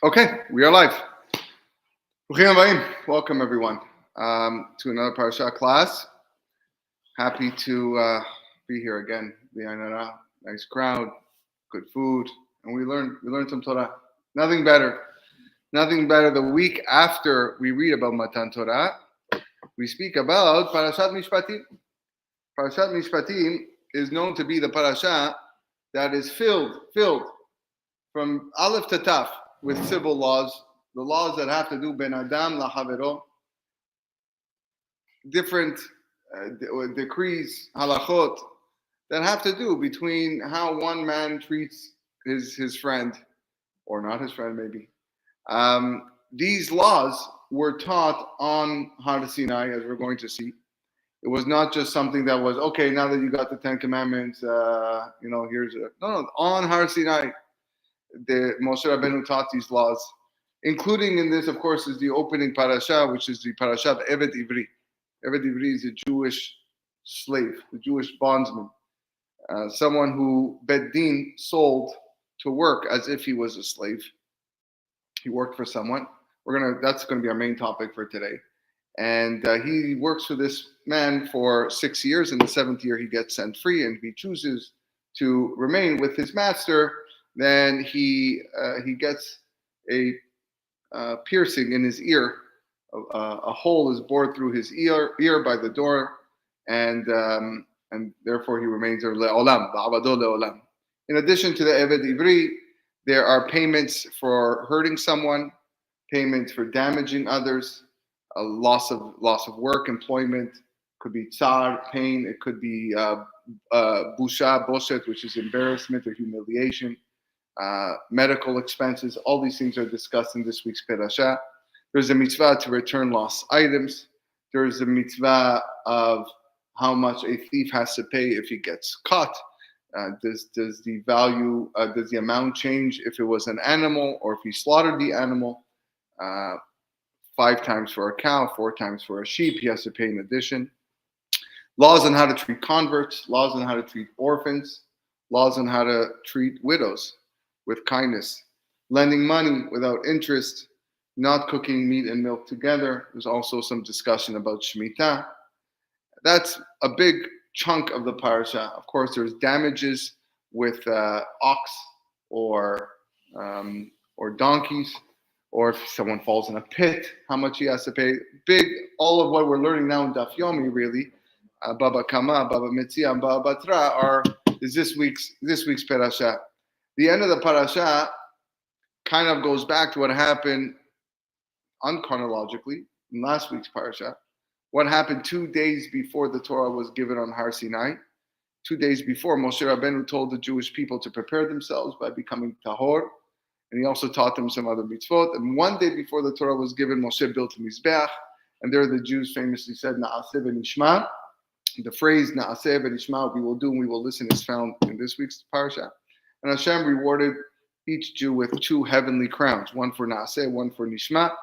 Okay, we are live. Welcome everyone to another parasha class. Happy to be here again. Nice crowd, good food, and we learned some Torah. Nothing better. The week after we read about Matan Torah, we speak about Parashat Mishpatim. Parashat Mishpatim is known to be the parasha that is filled from Aleph to Taf with civil laws, the laws that have to do ben adam lahavero, different decrees, halachot, that have to do between how one man treats his friend, or not his friend maybe. These laws were taught on Har Sinai, as we're going to see. It was not just something that was, okay, now that you got the Ten Commandments, no, on Har Sinai, the Moshe Rabbeinu taught these laws. Including in this, of course, is the opening parasha, which is the parasha of Eved Ivri. Eved Ivri is a Jewish slave, the Jewish bondsman, someone who Bet Din sold to work as if he was a slave. He worked for someone. That's going to be our main topic for today. And he works for this man for 6 years. In the 7th year, he gets set free, and if he chooses to remain with his master, then he gets a piercing in his ear. A hole is bored through his ear by the door, and therefore he remains there le'olam, ba'avado le'olam. In addition to the Eved Ivri, there are payments for hurting someone, payments for damaging others, a loss of work, employment, could be tsar, pain, it could be busha, boshet, which is embarrassment or humiliation, medical expenses. All these things are discussed in this week's parasha. There's a mitzvah to return lost items. There's a mitzvah of how much a thief has to pay if he gets caught. Does the amount change if it was an animal or if he slaughtered the animal? 5 times for a cow, 4 times for a sheep, he has to pay in addition. Laws on how to treat converts, laws on how to treat orphans, laws on how to treat widows with kindness, lending money without interest, not cooking meat and milk together. There's also some discussion about Shemitah. That's a big chunk of the parasha. Of course, there's damages with ox or donkeys, or if someone falls in a pit, how much he has to pay. Big, all of what we're learning now in Daf Yomi, really, Baba Kama, Baba Metzia, and Baba Batra is this week's parasha. The end of the parasha kind of goes back to what happened unchronologically in last week's parasha. What happened 2 days before the Torah was given on Har Sinai? 2 days before, Moshe Rabbeinu told the Jewish people to prepare themselves by becoming tahor, and he also taught them some other mitzvot. And 1 day before the Torah was given, Moshe built a mizbeach, and there the Jews famously said, Na'aseh v'nishma. The phrase Na'aseh v'nishma, we will do and we will listen, is found in this week's parasha. And Hashem rewarded each Jew with 2 heavenly crowns, one for Na'aseh, one for Nishma.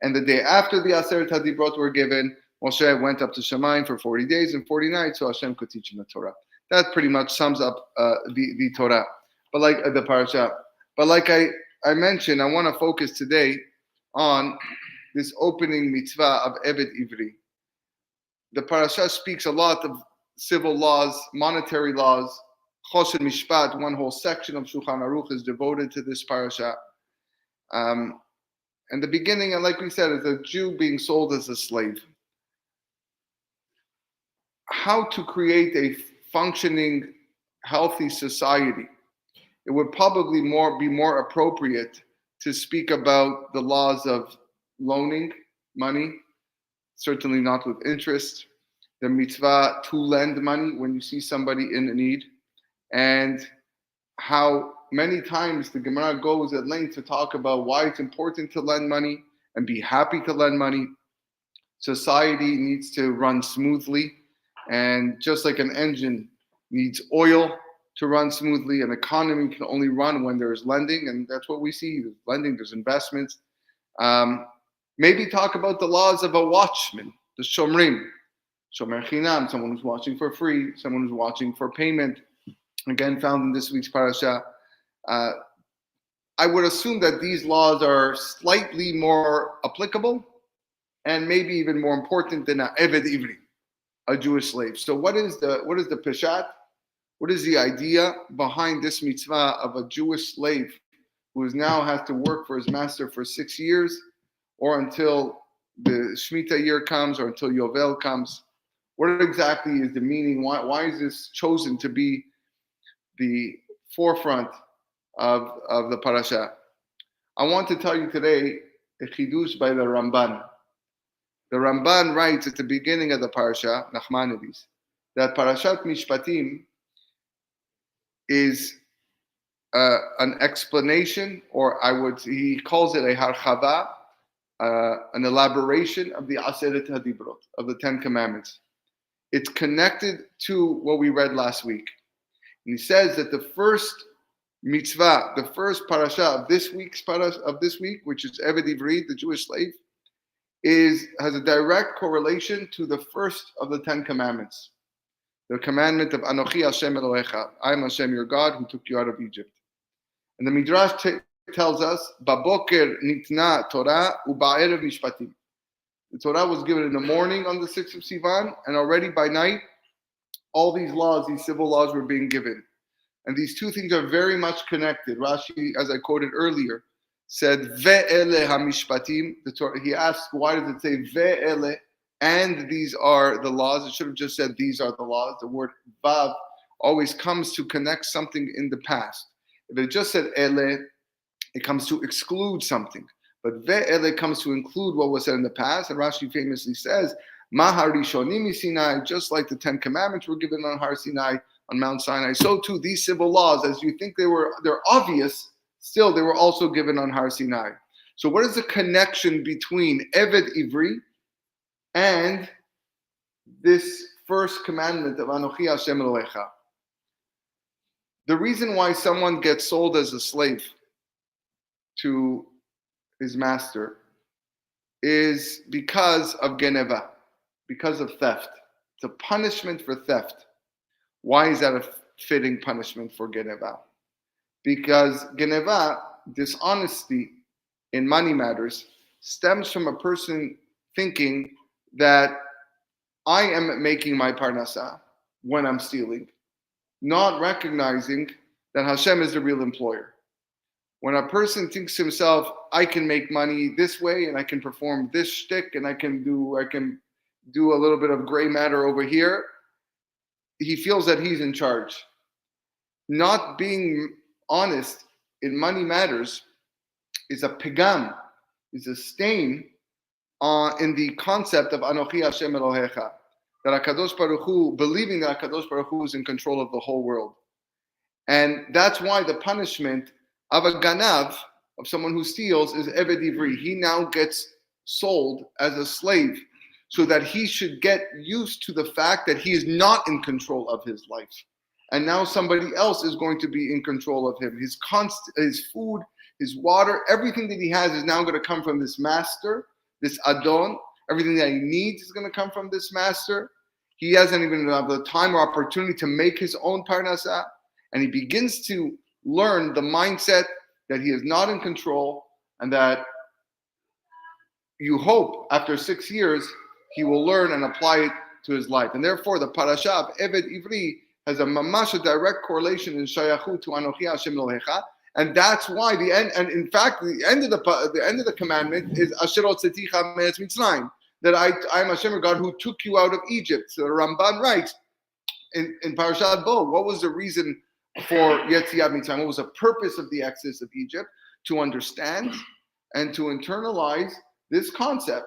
And the day after the Aseret HaDibrot were given, Moshe went up to Shamayim for 40 days and 40 nights so Hashem could teach him the Torah. That pretty much sums up the Torah, but like the parasha. But like I mentioned, I want to focus today on this opening mitzvah of Eved Ivri. The parasha speaks a lot of civil laws, monetary laws. Choshen Mishpat, one whole section of Shulchan Aruch is devoted to this parasha. And the beginning, and like we said, is a Jew being sold as a slave. How to create a functioning, healthy society. It would probably be more appropriate to speak about the laws of loaning money, certainly not with interest, the mitzvah to lend money when you see somebody in need, and how many times the Gemara goes at length to talk about why it's important to lend money and be happy to lend money. Society needs to run smoothly, and just like an engine needs oil to run smoothly, an economy can only run when there's lending, and that's what we see. There's lending, there's investments. Maybe talk about the laws of a watchman, the shomrim, shomer chinam, someone who's watching for free, someone who's watching for payment. Again, found in this week's parasha. I would assume that these laws are slightly more applicable and maybe even more important than a Eved Ivri, a Jewish slave. So what is the Peshat? What is the idea behind this mitzvah of a Jewish slave who now has to work for his master for 6 years or until the Shemitah year comes or until Yovel comes? What exactly is the meaning? Why is this chosen to be the forefront of the parasha? I want to tell you today a chidush by the Ramban. The Ramban writes at the beginning of the parasha, Nachmanides, that parashat Mishpatim is an explanation, or he calls it a harchava, an elaboration of the Aseret HaDibrot, of the Ten Commandments. It's connected to what we read last week. And he says that the first mitzvah, the first parasha of this week, which is Eved Ivri, the Jewish slave, has a direct correlation to the first of the Ten Commandments. The commandment of Anochi Hashem Elohecha, I am Hashem your God who took you out of Egypt. And the Midrash tells us, Baboker nitna Torah uba'erev mishpatim. The Torah was given in the morning on the 6th of Sivan, and already by night, all these laws, these civil laws were being given. And these two things are very much connected. Rashi, as I quoted earlier, said, Ve'ele hamishpatim. He asked, why does it say Ve'ele? And these are the laws. It should have just said, these are the laws. The word Vav always comes to connect something in the past. If it just said Ele, it comes to exclude something. But Ve'ele comes to include what was said in the past. And Rashi famously says, Mahar Rishonim Sinai, just like the Ten Commandments were given on Har Sinai, on Mount Sinai, so too these civil laws, as you think they're obvious, still they were also given on Har Sinai. So what is the connection between Eved Ivri and this first commandment of Anochi Hashem Elohecha? The reason why someone gets sold as a slave to his master is because of geneva, because of theft. It's a punishment for theft. Why is that a fitting punishment for geneva? Because geneva, dishonesty in money matters, stems from a person thinking that I am making my parnasa when I'm stealing, not recognizing that Hashem is the real employer. When a person thinks to himself, I can make money this way and I can perform this shtick and I can do a little bit of gray matter over here, he feels that he's in charge. Not being honest in money matters is a pigam, is a stain in the concept of Anochi Hashem Elohecha, that HaKadosh Baruch Hu, believing that HaKadosh Baruch Hu is in control of the whole world. And that's why the punishment of a ganav, of someone who steals, is Eved Ivri. He now gets sold as a slave so that he should get used to the fact that he is not in control of his life. And now somebody else is going to be in control of him. His food, his water, everything that he has is now going to come from this master, this Adon. Everything that he needs is going to come from this master. He hasn't even had the time or opportunity to make his own parnasa. And he begins to learn the mindset that he is not in control and that you hope after 6 years he will learn and apply it to his life. And therefore the parasha of Eved Ivri has a direct correlation in Shayachu to Anochi Hashem Elohecha. And that's why the end, and in fact, the end of the commandment is Asher Hotzeticha Me'etz Mitzrayim, that I am Hashem your God who took you out of Egypt. So the Ramban writes in Parashat Bo, what was the reason for Yetziat Mitzrayim? What was the purpose of the exodus of Egypt? To understand and to internalize this concept,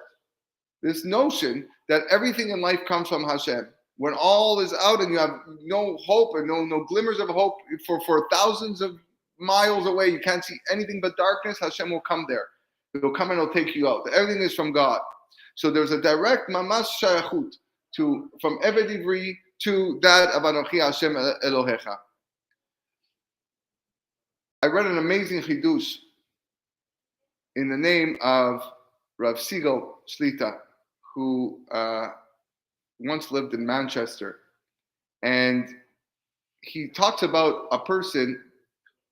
this notion that everything in life comes from Hashem. When all is out and you have no hope and no glimmers of hope for thousands of miles away, you can't see anything but darkness, Hashem will come there. He'll come and he'll take you out. Everything is from God. So there's a direct mamash shayachut from Eved Ivri to that of Anochi Hashem Elohecha. I read an amazing chidush in the name of Rav Siegel Shlita, who once lived in Manchester. And he talks about a person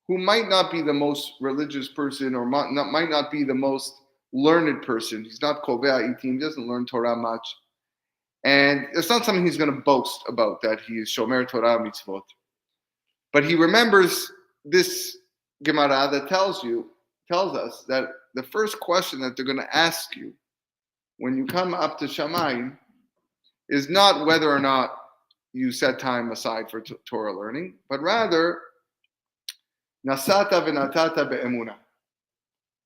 who might not be the most religious person or might not be the most learned person. He's not kovea itim, doesn't learn Torah much. And it's not something he's going to boast about, that he is shomer Torah mitzvot. But he remembers this Gemara that tells us that the first question that they're going to ask you when you come up to Shamayim is not whether or not you set time aside for Torah learning, but rather, nasata v'natata be'emuna.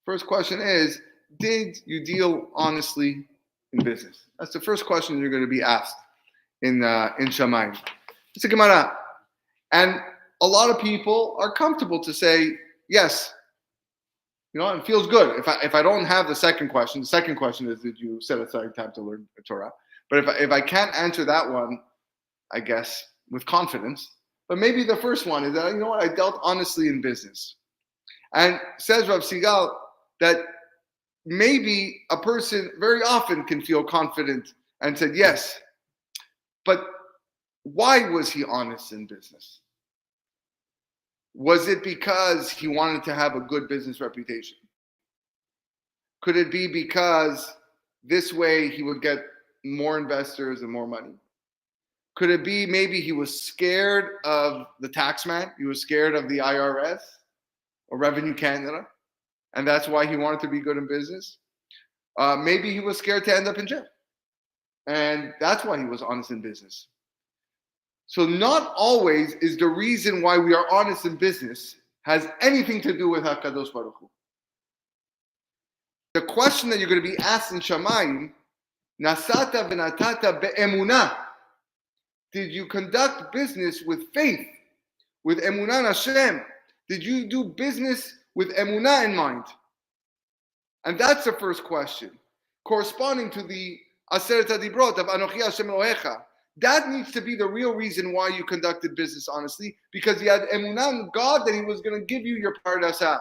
First question is, did you deal honestly in business? That's the first question you're going to be asked in Shamayim. It's a Gemara. And a lot of people are comfortable to say, yes, it feels good. If I don't have the second question is, did you set aside time to learn the Torah? But if I can't answer that one, I guess, with confidence, but maybe the first one is that, I dealt honestly in business. And says Rav Sigal that maybe a person very often can feel confident and said, yes, but why was he honest in business? Was it because he wanted to have a good business reputation? Could it be because this way he would get more investors and more money? Could it be maybe he was scared of the taxman? He was scared of the IRS or Revenue Canada, and that's why he wanted to be good in business? Maybe he was scared to end up in jail, and that's why he was honest in business. So not always is the reason why we are honest in business has anything to do with HaKadosh Baruch Hu. The question that you're going to be asked in Shamayim, nasata v'natata be'emunah. Did you conduct business with faith, with emunah in Hashem? Did you do business with emunah in mind? And that's the first question, corresponding to the Aseret HaDibrot of Anochi Hashem Elohecha. That needs to be the real reason why you conducted business honestly, because you had emunah in God that He was going to give you your parasha.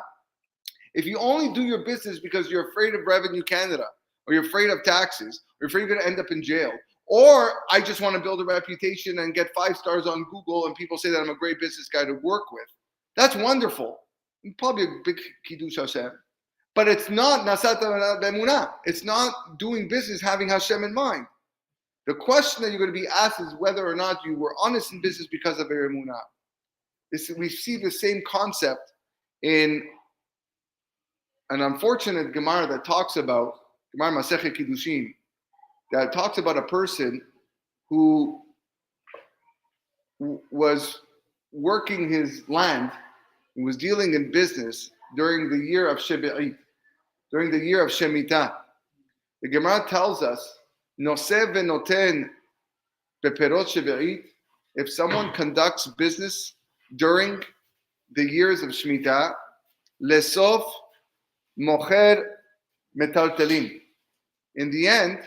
If you only do your business because you're afraid of Revenue Canada, or you're afraid of taxes, or you're afraid you're going to end up in jail, or I just want to build a reputation and get 5 stars on Google and people say that I'm a great business guy to work with, that's wonderful. Probably a big Kiddush Hashem. But it's not Nasata B'emunah. It's not doing business having Hashem in mind. The question that you're going to be asked is whether or not you were honest in business because of your emunah. We see the same concept in an unfortunate Gemara that talks about, Gemara Masechet Kiddushin, that talks about a person who was working his land, who was dealing in business during the year of Shebe'it, during the year of Shemitah. The Gemara tells us, Noseh v'noten beperot Shebe'it, if someone conducts business during the years of Shemitah, lesof mocher metaltelim. In the end,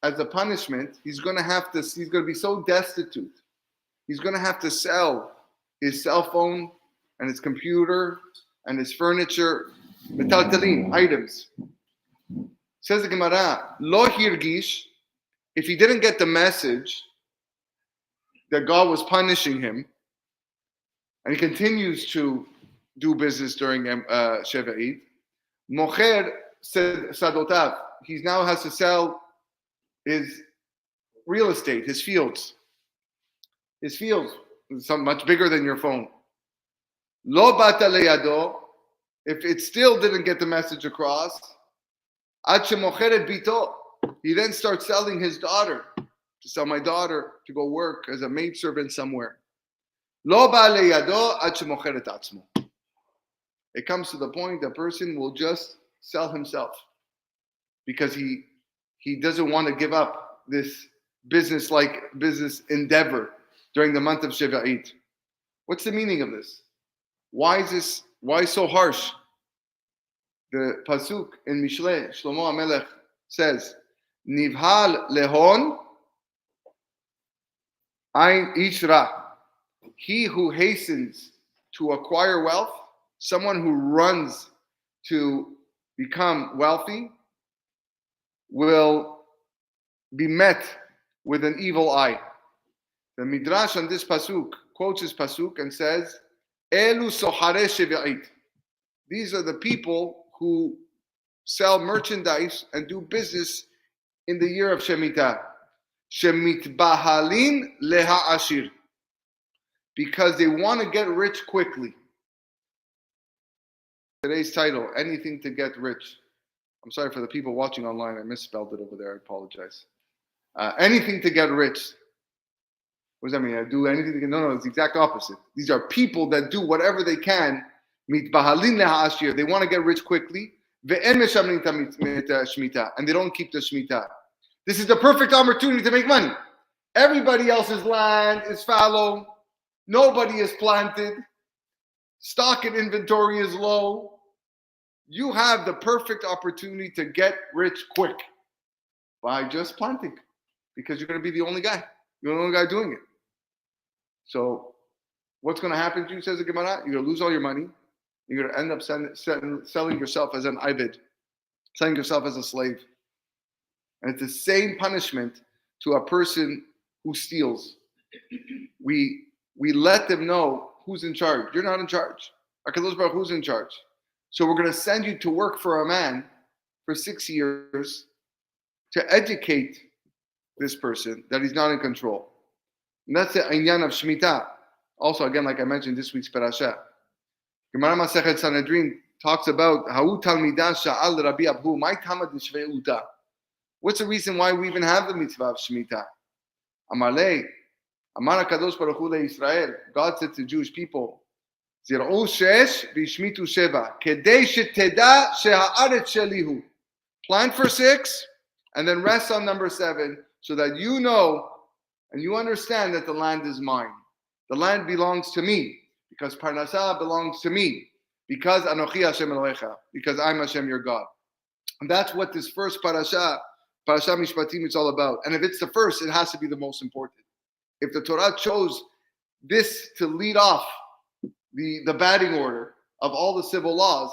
as a punishment, he's going to be so destitute. He's going to have to sell his cell phone and his computer and his furniture, metaltelim, items. Says the Gemara, lo hirgish, if he didn't get the message that God was punishing him, and he continues to do business during Sheve'it, mocher sadotav, he now has to sell his real estate, his fields. His fields, something much bigger than your phone. Lo bata leyado, if it still didn't get the message across, ad shemocheret bito, he then starts selling his daughter, to sell my daughter to go work as a maidservant somewhere. Lo ba leyado ad shemocheret atzmo. It comes to the point the person will just sell himself because he doesn't want to give up this business endeavor during the month of Sheve'it. What's the meaning of this? Why so harsh? The pasuk in Mishle, Shlomo HaMelech says, Nivhal lehon ein ish ra. He who hastens to acquire wealth, someone who runs to become wealthy, will be met with an evil eye. The Midrash on this pasuk quotes this pasuk and says Elu sohare shevi'it. These are the people who sell merchandise and do business in the year of Shemitah. Shemitbahalin leha'ashir. Because they want to get rich quickly. Today's title, anything to get rich. I'm sorry for the people watching online. I misspelled it over there. I apologize. Anything to get rich. What does that mean? I do anything to get... No, it's the exact opposite. These are people that do whatever they can. Mitbahalin leha'ashir. They want to get rich quickly. Ve'en meshamrin shmita. And they don't keep the shmita. This is the perfect opportunity to make money. Everybody else's land is fallow. Nobody is planted. Stock and inventory is low. You have the perfect opportunity to get rich quick by just planting, because you're going to be the only guy. You're the only guy doing it. So what's going to happen to you, says the Gemara? You're going to lose all your money. You're going to end up selling yourself as an ibid, selling yourself as a slave. And it's the same punishment to a person who steals. We let them know who's in charge. You're not in charge. HaKadosh Baruch Hu's in charge. So we're going to send you to work for a man for 6 years to educate this person that he's not in control. And that's the inyan of Shemitah. Also, again, like I mentioned, this week's parasha. Gemara Masechet Sanhedrin talks about Ha'u Talmidah Sha'al Rabbi Abhu, my Tamad Shveuta. What's the reason why we even have the mitzvah of Shemitah? Amalei, Amar HaKadosh Baruch Hu le'Yisrael. God said to Jewish people, Zir'u shesh v'yishmitu sheva, kedei sheteda sheha'aretz shelihu. Plant for 6, and then rest on number 7, so that you know and you understand that the land is mine. The land belongs to me, because parasha belongs to me, because Anochi Hashem Elohecha, because I'm Hashem your God. And that's what this first parasha Mishpatim, is all about. And if it's the first, it has to be the most important. If the Torah chose this to lead off the batting order of all the civil laws,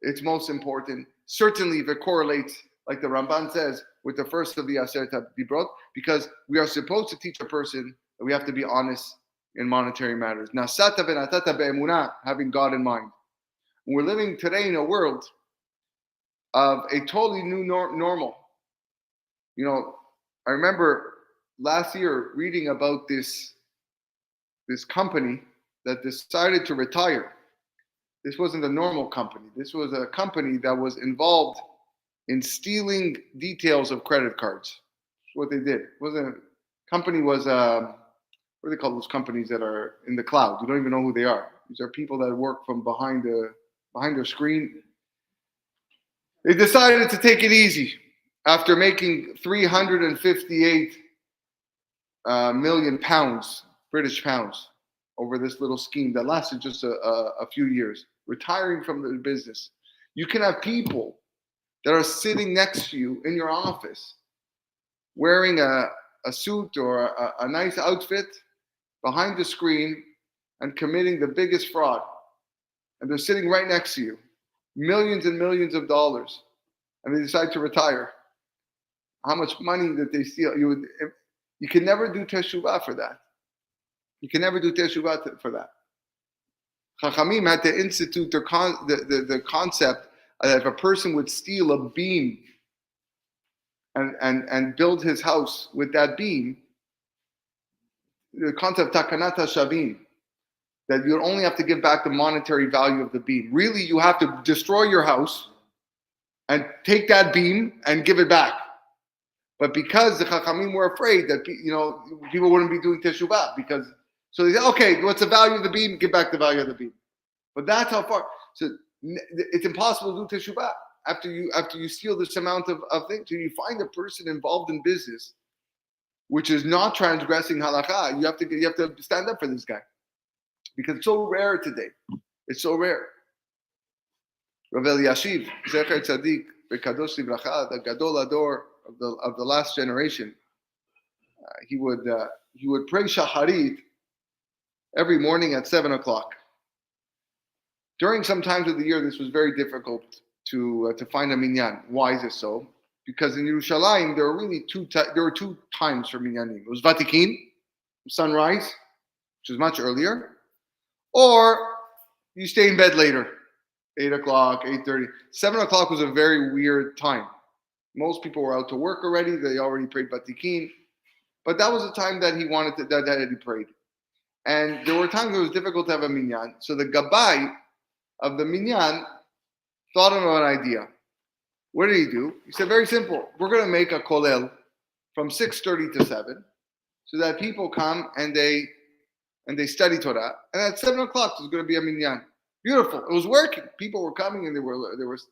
it's most important. Certainly if it correlates, like the Ramban says, with the first of the Aseret HaDibrot, because we are supposed to teach a person that we have to be honest in monetary matters. Nasata v'natata be'emunah, having God in mind. And we're living today in a world of a totally new normal. You know, I remember last year reading about this company that decided to retire. This wasn't a normal company. This was a company that was involved in stealing details of credit cards. That's what they did. Company was what do they call those companies that are in the cloud? You don't even know who they are. These are people that work from behind their screen. They decided to take it easy after making 358 million pounds, British pounds, over this little scheme that lasted just a few years, retiring from the business. You can have people that are sitting next to you in your office wearing a suit or a nice outfit behind the screen and committing the biggest fraud. And they're sitting right next to you, millions and millions of dollars, and they decide to retire. How much money did they steal? You can never do teshuvah for that. You can never do teshuvah for that. Chachamim had to institute the concept that if a person would steal a beam and build his house with that beam, the concept takanat shavim, that you only have to give back the monetary value of the beam. Really, you have to destroy your house and take that beam and give it back. But because the Chachamim were afraid that people wouldn't be doing teshuvah, so they said, okay, what's the value of the beam? Give back the value of the beam. But that's how far. So it's impossible to do teshuvah after you steal this amount of things. So you find a person involved in business which is not transgressing halakha. You have to stand up for this guy, because it's so rare today. It's so rare. Rav Eliashiv, Zecher Tzadik, Bekadosh Livracha, the Gadol Ador of the last generation, he would pray Shacharit every morning at 7:00. During some times of the year, this was very difficult to find a minyan. Why is it so? Because in Yerushalayim, there were two times for minyanim. It was Vatikin, sunrise, which was much earlier, or you stay in bed later, 8 o'clock, 8:30. 7 o'clock was a very weird time. Most people were out to work already. They already prayed Batikin. But that was the time that he wanted to, that he prayed. And there were times it was difficult to have a minyan. So the gabai of the minyan thought of an idea. What did he do? He said, very simple. We're going to make a kolel from 6:30 to 7 so that people come and they study Torah. And at 7 o'clock, there's going to be a minyan. Beautiful. It was working. People were coming and they were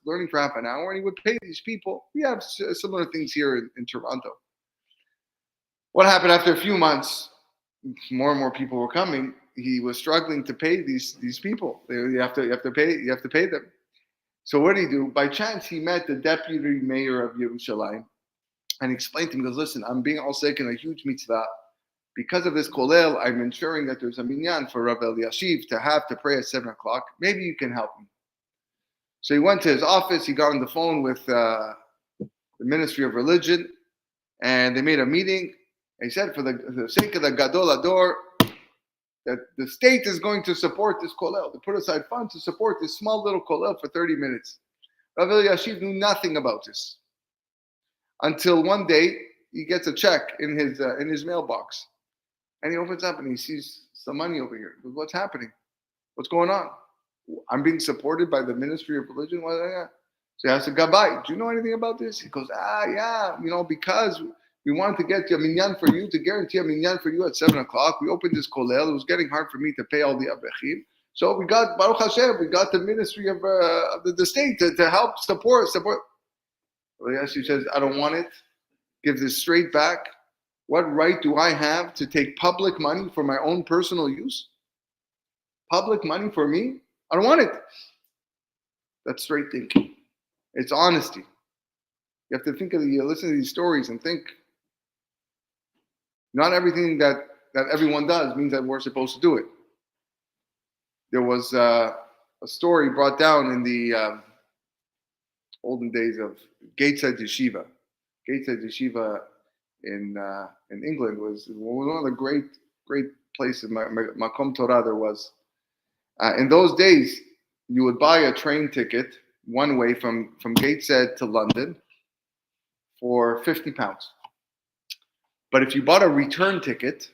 learning for half an hour, and he would pay these people. We have similar things here in Toronto. What happened after a few months? More and more people were coming. He was struggling to pay these people. You have to pay them. So what did he do? By chance, he met the deputy mayor of Yerushalayim, and explained to him. He goes, "Listen, I'm being all sick in a huge mitzvah. Because of this kolel, I'm ensuring that there's a minyan for Rav Eliashiv to pray at 7 o'clock. Maybe you can help me." So he went to his office. He got on the phone with the Ministry of Religion, and they made a meeting. And he said, for the sake of the Gadol Ador, that the state is going to support this kolel. They put aside funds to support this small little kolel for 30 minutes. Rav Eliashiv knew nothing about this until one day he gets a check in his mailbox. And he opens up and he sees some money over here. He goes, "What's happening? What's going on? I'm being supported by the Ministry of Religion." So he asks the Gabai, "Do you know anything about this?" He goes, "Yeah, because we wanted to get a minyan for you, to guarantee a minyan for you at 7 o'clock. We opened this kolel. It was getting hard for me to pay all the abrechim. So we got, Baruch Hashem, we got the Ministry of the state to help support." Well, yes, he says, "I don't want it. Give this straight back. What right do I have to take public money for my own personal use? Public money for me? I don't want it." That's straight thinking. It's honesty. You have to listen to these stories and think. Not everything that everyone does means that we're supposed to do it. There was a story brought down in the olden days of Gateshead Yeshiva. Gateshead Yeshiva in England was one of the great places. Makom Torah there was. In those days, you would buy a train ticket one way from Gateshead to London for £50. But if you bought a return ticket,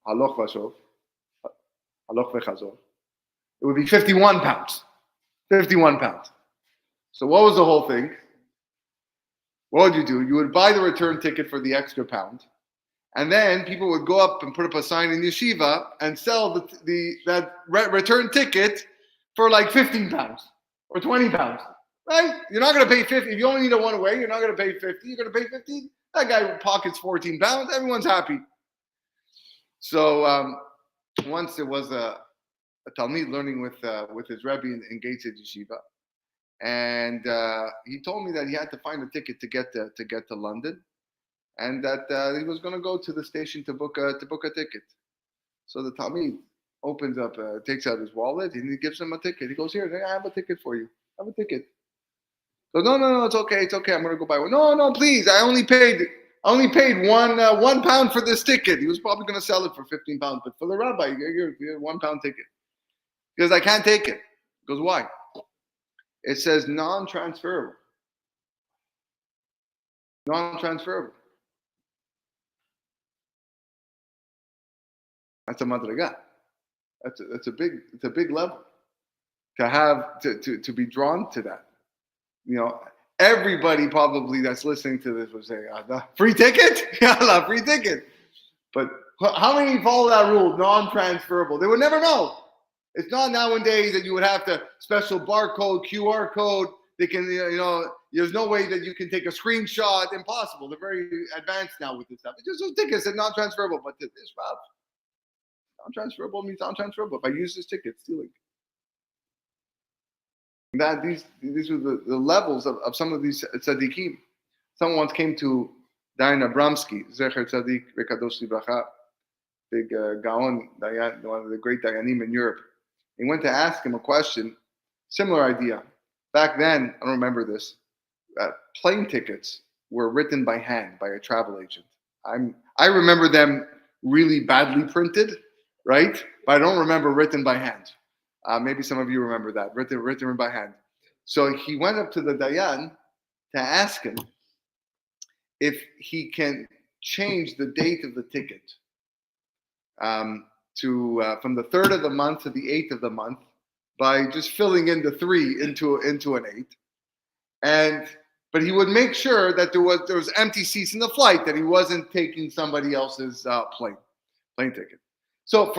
haloch v'chazor, it would be £51. £51. So what was the whole thing? What would you do? You would buy the return ticket for the extra pound, and then people would go up and put up a sign in yeshiva and sell that return ticket for like £15 or £20. Right? You're not going to pay 50. If you only need a one way, you're not going to pay 50. You're going to pay 15. That guy pockets £14. Everyone's happy. So once there was a Talmid learning with his Rebbe in Gateshead Yeshiva, and he told me that he had to find a ticket to get to London, and that he was going to go to the station to book a ticket. So the Talmid opens up, takes out his wallet, and he gives him a ticket. He goes, "Here, I have a ticket for you. I have a ticket." So no, it's okay. I'm going to go buy one. No, please. I only paid £1 for this ticket. He was probably going to sell it for £15, but for the rabbi, you get a £1 ticket. Because I can't take it. He goes, "Why?" It says non-transferable. Non-transferable. That's a madriga. It's a big level to have to be drawn to that. Everybody probably that's listening to this would say, "Free ticket? Yalla, free ticket." But how many follow that rule? Non-transferable. They would never know. It's not nowadays that you would have to special barcode, QR code. They can, there's no way that you can take a screenshot. Impossible. They're very advanced now with this stuff. It's just those tickets that non-transferable. But this Rob, non-transferable means non-transferable. If I use this ticket, stealing. That these were the levels of some of these tzaddikim. Someone once came to Dayan Abramsky, Zecher Tzaddik Vekadosh Libracha, big Gaon, Dayan, one of the great Dayanim in Europe. He went to ask him a question, similar idea. Back then, I don't remember this, plane tickets were written by hand by a travel agent. I remember them really badly printed, right? But I don't remember written by hand. Maybe some of you remember that, written by hand. So he went up to the Dayan to ask him if he can change the date of the ticket to from the 3rd of the month to the 8th of the month by just filling in the 3 into an 8. And but he would make sure that there was empty seats in the flight, that he wasn't taking somebody else's plane ticket. So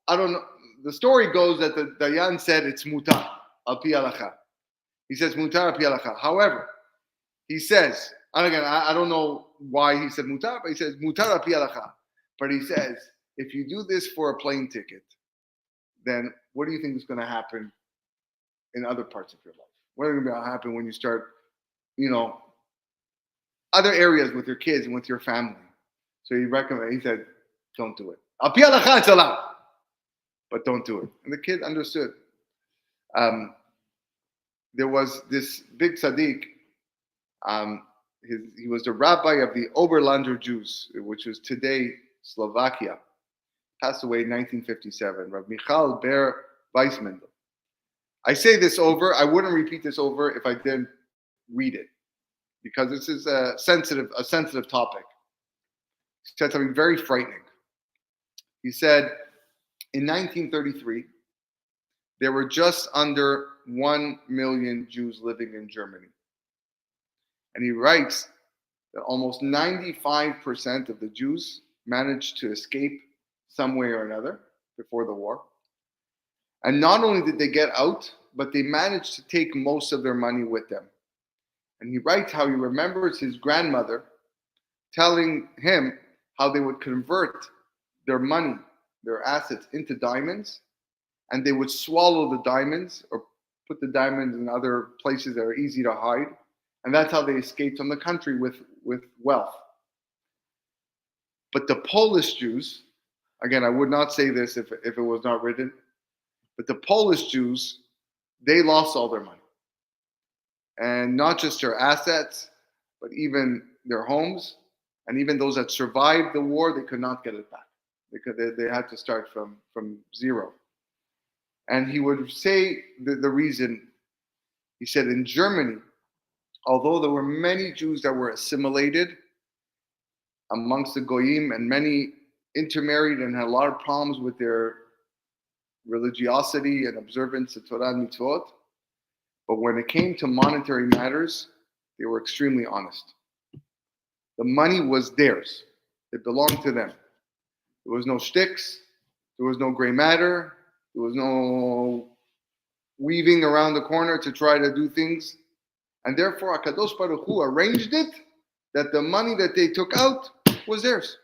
I don't know. The story goes that the Dayan said it's mutar al pi halacha. He says mutar al pi halacha. However, he says, and again, I don't know why he said mutar, but he says mutar al pi halacha. But he says, if you do this for a plane ticket, then what do you think is going to happen in other parts of your life? What is going to happen when you start, other areas with your kids and with your family? So he said, don't do it. Al pi halacha, it's allowed, but don't do it. And the kid understood. There was this big tzaddik. He was the rabbi of the Oberlander Jews, which was today Slovakia. Passed away in 1957. Rav Michal Ber Weissmendel. I say this over. I wouldn't repeat this over if I didn't read it, because this is a sensitive topic. He said something very frightening. He said, in 1933, there were just under 1 million Jews living in Germany. And he writes that almost 95% of the Jews managed to escape some way or another before the war. And not only did they get out, but they managed to take most of their money with them. And he writes how he remembers his grandmother telling him how they would convert their money, their assets, into diamonds, and they would swallow the diamonds or put the diamonds in other places that are easy to hide. And that's how they escaped from the country with wealth. But the Polish Jews, again, I would not say this if it was not written, but the Polish Jews, they lost all their money. And not just their assets, but even their homes. And even those that survived the war, they could not get it back. They had to start from zero. And he would say the reason. He said in Germany, although there were many Jews that were assimilated amongst the Goyim, and many intermarried and had a lot of problems with their religiosity and observance of Torah and mitzvot, but when it came to monetary matters, they were extremely honest. The money was theirs. It belonged to them. There was no shticks. There was no gray matter. There was no weaving around the corner to try to do things. And therefore, HaKadosh Baruch Hu arranged it that the money that they took out was theirs.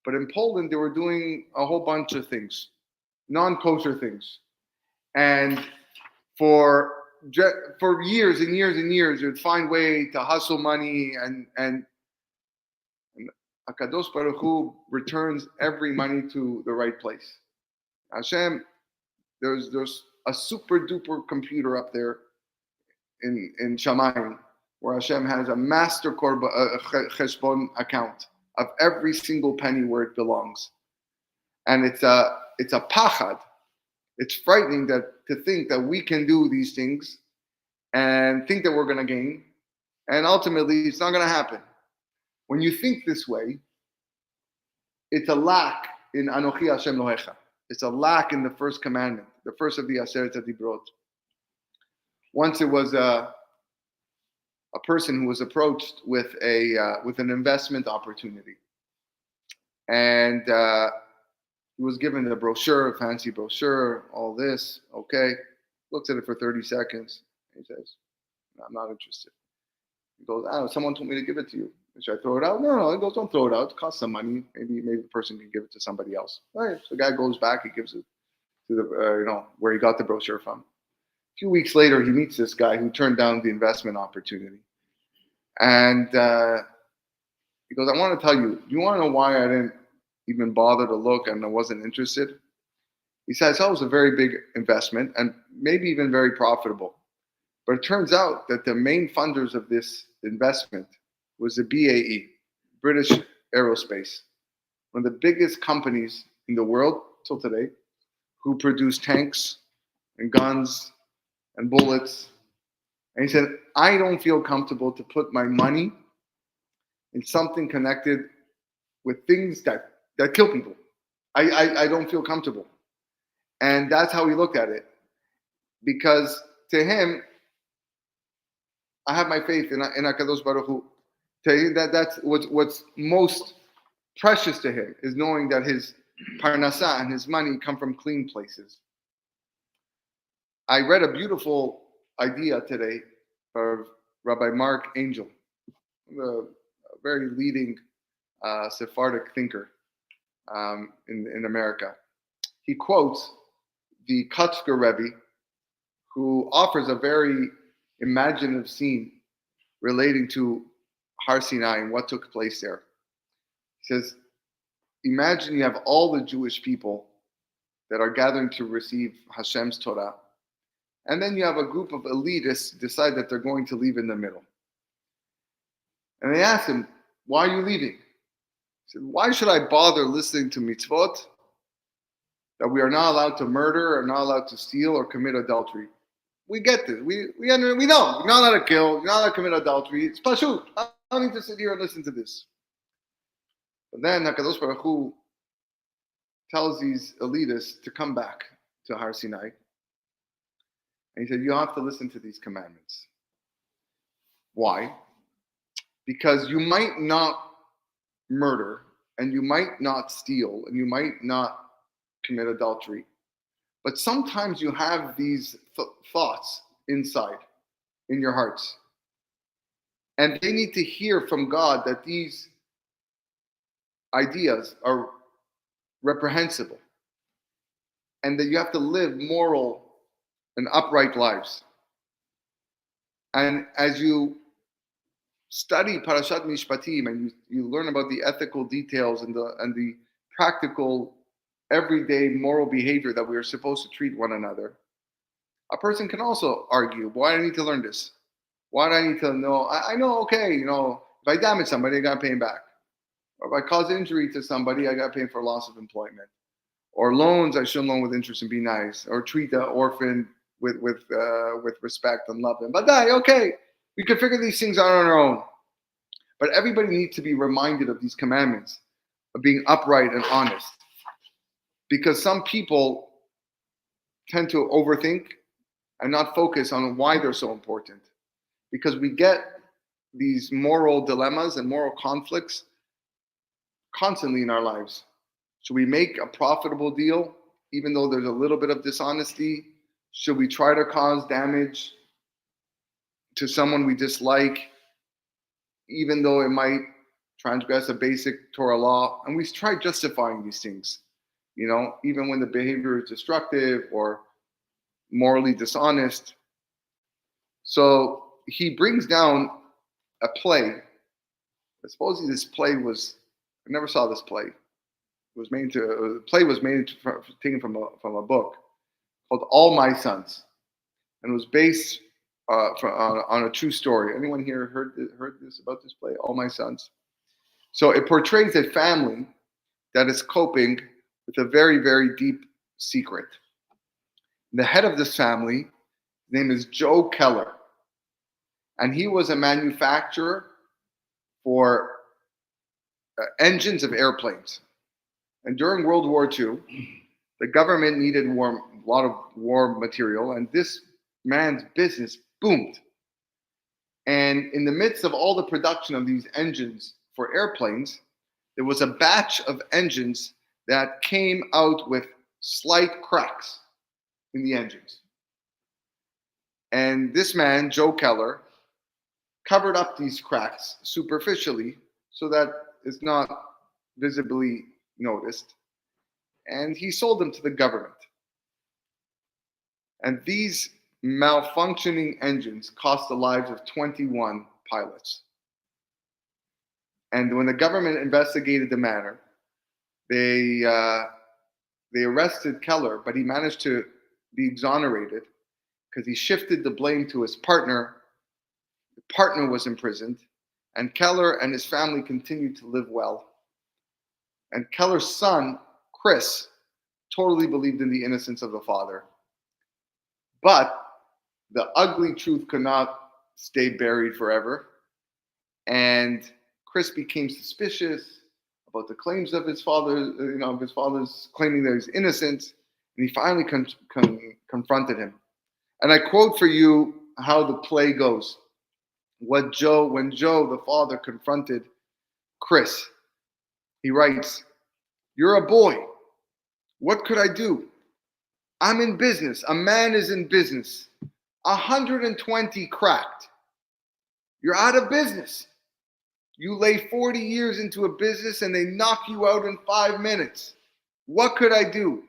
But in Poland, they were doing a whole bunch of things, non-kosher things. And for years and years and years, you'd find way to hustle money, and HaKadosh Baruch Hu returns every money to the right place. Hashem, there's a super duper computer up there in Shamayim, where Hashem has a master cheshbon account of every single penny where it belongs. And it's a pachad. It's frightening to think that we can do these things and think that we're going to gain. And ultimately, it's not going to happen. When you think this way, it's a lack in Anochi Hashem Lohecha. It's a lack in the first commandment, the first of the Aseret HaDibrot. Once it was a person who was approached with an investment opportunity, and he was given a brochure, a fancy brochure, all this. Okay, looks at it for 30 seconds. He says, "No, I'm not interested." He goes, "Someone told me to give it to you. Should I throw it out?" No. He goes, "Don't throw it out. It costs some money. Maybe the person can give it to somebody else." All right. So the guy goes back. He gives it to the where he got the brochure from. A few weeks later, he meets this guy who turned down the investment opportunity, and he goes, "I want to tell you. Do you want to know why I didn't even bother to look and I wasn't interested?" He says, "Oh, it was a very big investment and maybe even very profitable. But it turns out that the main funders of this investment was the BAE, British Aerospace, one of the biggest companies in the world, till today, who produce tanks and guns and bullets. And he said, I don't feel comfortable to put my money in something connected with things that kill people. I don't feel comfortable. And that's how he looked at it. Because to him, I have my faith in HaKadosh Baruch Hu. That's what's most precious to him, is knowing that his parasha and his money come from clean places. I read a beautiful idea today of Rabbi Mark Angel, a very leading Sephardic thinker in America. He quotes the Kutzker Rebbe, who offers a very imaginative scene relating to Har Sinai and what took place there. He says, imagine you have all the Jewish people that are gathering to receive Hashem's Torah, and then you have a group of elitists decide that they're going to leave in the middle. And they ask him, why are you leaving? He said, why should I bother listening to mitzvot that we are not allowed to murder, or not allowed to steal or commit adultery? We get this. We know. You're not allowed to kill. You're not allowed to commit adultery. It's pashut. I don't need to sit here and listen to this. But then HaKadosh Baruch Hu tells these elitists to come back to Har Sinai. And he said, you have to listen to these commandments. Why? Because you might not murder, and you might not steal, and you might not commit adultery. But sometimes you have these thoughts inside, in your hearts. And they need to hear from God that these ideas are reprehensible, and that you have to live moral and upright lives. And as you study Parashat Mishpatim and you learn about the ethical details and the practical, everyday moral behavior that we are supposed to treat one another, a person can also argue, why do I need to learn this? Why do I need to know? I know, okay, if I damage somebody, I got to pay him back. Or if I cause injury to somebody, I got to pay him for loss of employment. Or loans, I should loan with interest and be nice. Or treat the orphan with respect and love him. But okay, we can figure these things out on our own. But everybody needs to be reminded of these commandments, of being upright and honest. Because some people tend to overthink and not focus on why they're so important. Because we get these moral dilemmas and moral conflicts constantly in our lives. Should we make a profitable deal, even though there's a little bit of dishonesty? Should we try to cause damage to someone we dislike, even though it might transgress a basic Torah law? And we try justifying these things, even when the behavior is destructive or morally dishonest. So he brings down a play. Supposedly this play was, I never saw this play. The play was taken from a book called All My Sons, and it was based on a true story. Anyone here heard this about this play, All My Sons? So it portrays a family that is coping with a very, very deep secret. The head of this family, his name is Joe Keller, and he was a manufacturer for engines of airplanes. And during World War II, the government needed a lot of war material, and this man's business boomed. And in the midst of all the production of these engines for airplanes, there was a batch of engines that came out with slight cracks in the engines. And this man, Joe Keller, covered up these cracks superficially so that it's not visibly noticed. And he sold them to the government. And these malfunctioning engines cost the lives of 21 pilots. And when the government investigated the matter, they arrested Keller, but he managed to be exonerated because he shifted the blame to his partner. The partner was imprisoned, and Keller and his family continued to live well. And Keller's son, Chris, totally believed in the innocence of the father. But the ugly truth could not stay buried forever. And Chris became suspicious about the claims of his father, of his father's claiming that he's innocent. And he finally confronted him. And I quote for you how the play goes. When Joe, the father, confronted Chris, he writes, "You're a boy. What could I do? I'm in business. A man is in business. 120 cracked. You're out of business. You lay 40 years into a business and they knock you out in 5 minutes. What could I do?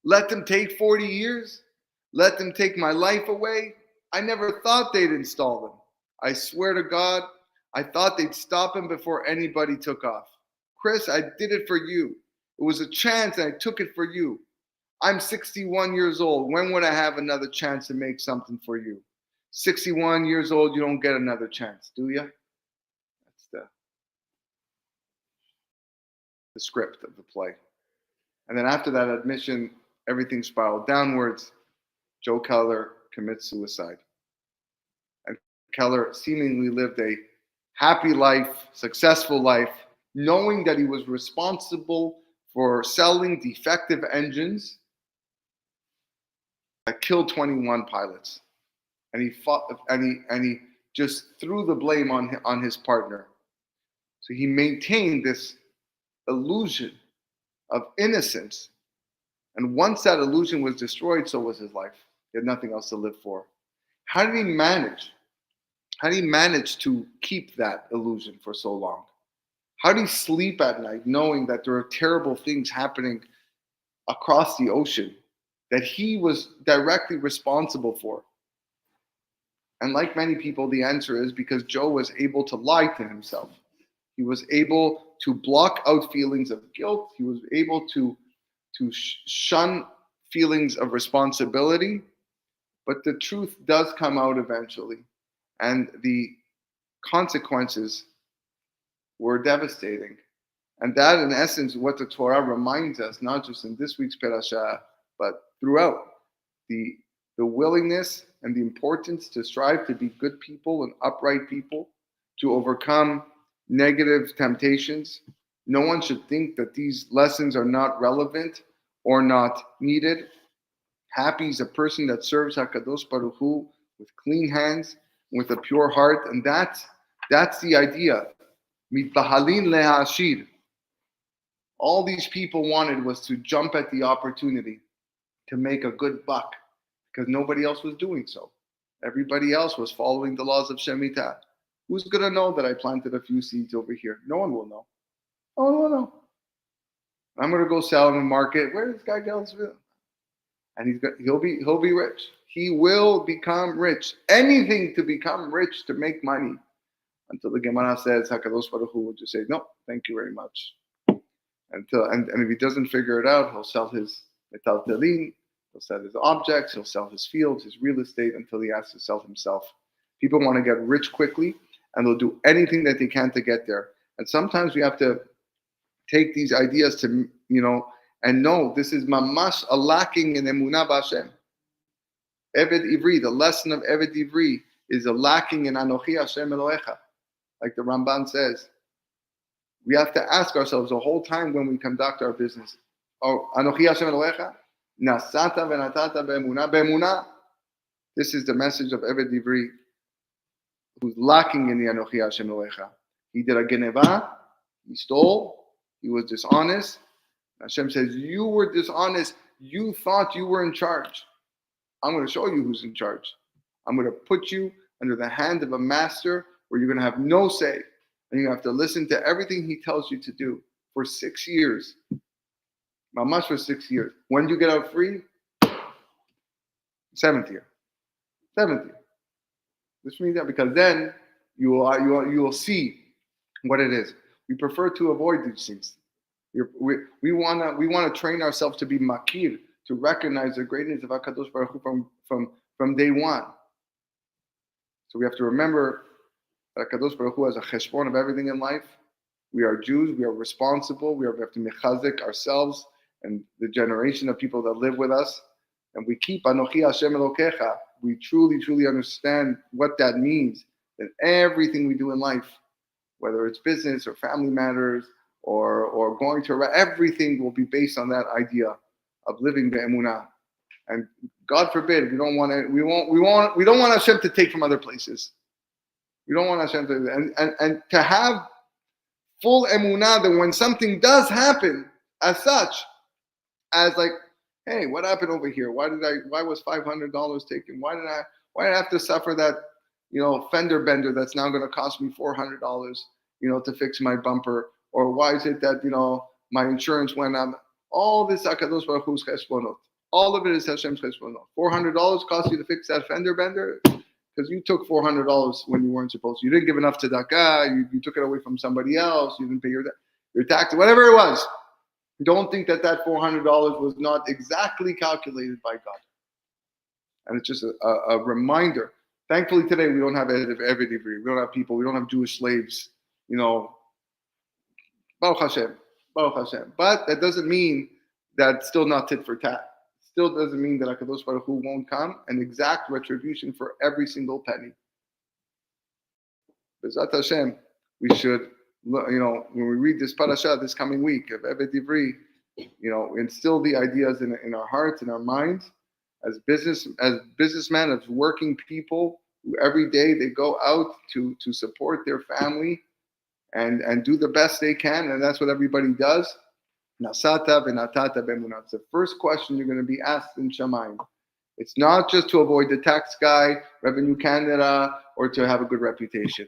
Let them take 40 years? Let them take my life away? I never thought they'd install them. I swear to God, I thought they'd stop him before anybody took off. Chris, I did it for you. It was a chance and I took it for you. I'm 61 years old. When would I have another chance to make something for you? 61 years old, you don't get another chance, do you?" That's the script of the play. And then after that admission, everything spiraled downwards. Joe Keller commits suicide. And Keller seemingly lived a happy life, successful life, knowing that he was responsible for selling defective engines that killed 21 pilots. And he just threw the blame on his partner. So he maintained this illusion of innocence. And once that illusion was destroyed, so was his life. He had nothing else to live for. How did he manage? How did he manage to keep that illusion for so long? How did he sleep at night knowing that there are terrible things happening across the ocean that he was directly responsible for? And like many people, the answer is because Joe was able to lie to himself. He was able to block out feelings of guilt. He was able to shun feelings of responsibility. But the truth does come out eventually. And the consequences were devastating. And that, in essence, what the Torah reminds us, not just in this week's parasha, but throughout, the willingness and the importance to strive to be good people and upright people, to overcome negative temptations. No one should think that these lessons are not relevant or not needed. Happy is a person that serves HaKadosh Baruch Hu with clean hands, with a pure heart, and that's the idea. Mitbahalin lehashir. All these people wanted was to jump at the opportunity to make a good buck, because nobody else was doing so. Everybody else was following the laws of Shemitah. Who's going to know that I planted a few seeds over here? No one will know. No one will know. I'm going to go sell in the market. Where does this guy go? And he'll be rich. He will become rich. Anything to become rich, to make money. Until the Gemara says, HaKadosh Baruch Hu will just say, no, thank you very much. And if he doesn't figure it out, he'll sell his metaltelin, he'll sell his objects, he'll sell his fields, his real estate, until he has to sell himself. People want to get rich quickly, and they'll do anything that they can to get there. And sometimes we have to take these ideas to, and know this is mamash a lacking in emunah b'Hashem. Eved Ivri, the lesson of Eved Ivri is a lacking in Anochi Hashem Elohecha. Like the Ramban says, we have to ask ourselves the whole time when we conduct our business, oh, Anochi Hashem Elohecha, nasata v'natata be'emunah. This is the message of Eved Ivri, who's lacking in the Anochi Hashem Elohecha. He did a geneva, he stole, he was dishonest. Hashem says, you were dishonest, you thought you were in charge. I'm going to show you who's in charge. I'm going to put you under the hand of a master where you're going to have no say. And you have to listen to everything he tells you to do for 6 years. Mamash for 6 years. When do you get out free? 7th year. 7th year. This means that because then you will see what it is. We prefer to avoid these things. We want to train ourselves to be makir, to recognize the greatness of HaKadosh Baruch Hu from day one. So we have to remember that HaKadosh Baruch Hu has a cheshbon of everything in life. We are Jews, we are responsible, we have to mechazik ourselves and the generation of people that live with us, and we keep Anochi Hashem Elokecha, we truly understand what that means, that everything we do in life, whether it's business or family matters or going to everything will be based on that idea of living the emunah. And God forbid, we don't want Hashem to take from other places. We don't want Hashem to, and to have full emunah that when something does happen as such, as like, hey, what happened over here? Why was $500 taken? Why did I have to suffer that, fender bender that's now going to cost me $400, to fix my bumper? Or why is it that, my insurance went up? All this HaKadosh Baruch Hu's cheshbonot. All of it is Hashem's cheshbonot. $400 cost you to fix that fender bender because you took $400 when you weren't supposed to. You didn't give enough tzedakah. You took it away from somebody else. You didn't pay your tax, whatever it was. Don't think that $400 was not exactly calculated by God. And it's just a reminder. Thankfully today we don't have Eved Ivri. We don't have people. We don't have Jewish slaves. Baruch Hashem. But that doesn't mean that it's still not tit for tat. Still doesn't mean that HaKadosh Baruch Hu won't come and exact retribution for every single penny. B'ezrat Hashem, we should, when we read this parasha this coming week of Eved Ivri, instill the ideas in our hearts, in our minds, as businessmen, as working people who every day they go out to support their family and do the best they can, and that's what everybody does. Nasata v'natata b'emunah. It's the first question you're going to be asked in Shamayim. It's not just to avoid the tax guy, Revenue Canada, or to have a good reputation.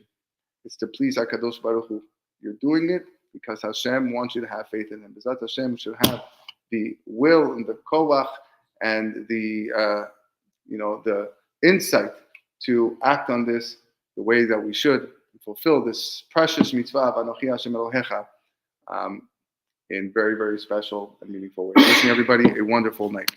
It's to please HaKadosh Baruch Hu. You're doing it because Hashem wants you to have faith in Him. B'ezrat Hashem should have the will and the koach and the insight to act on this the way that we should fulfill this precious mitzvah of Anochi Hashem Elohecha in very, very special and meaningful ways. Wishing everybody a wonderful night.